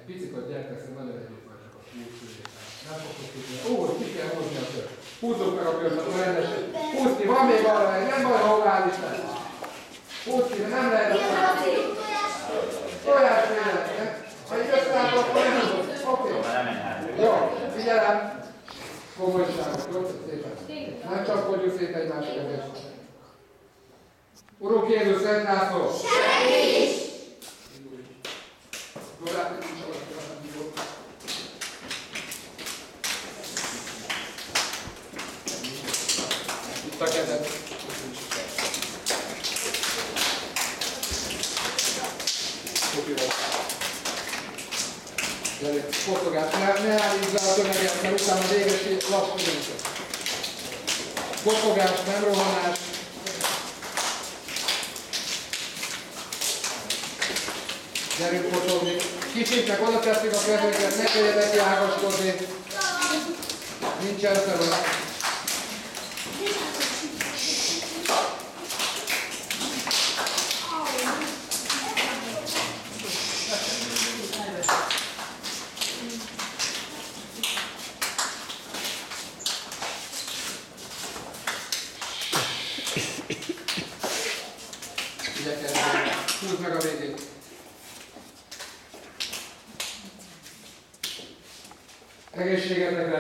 Egy picit a gyertek, nagyon együtt vagy csak a húszülésben. Nem fogtok tudni. Ó, ki kell hozni a kört. Húzzuk meg a kört, akkor rendesen. Húzni, van még arra egy, nem baj, ha áll is lesz. Húzni, nem lehet a tojás véletlen. Ha így összeálltok, akkor nem húzok. Oké. Jó, figyelem. Komolyságot, jó? Szépen. Nem csapkodjuk szét egymás kezét. Urunk Jézus, Szent László! Segíts! Itt a kezed. Gyerünk, fotogás, ne állítsd le a tömeget, mert utána véges lassú nincs. Fotogás, nem rohanás. Gyerünk fotogni. Kicsiknek oda tesszük a kezünket, ne kelljen neki ágaskodni. Nincsen szemben. Húzd meg a végét. Egészségetekre!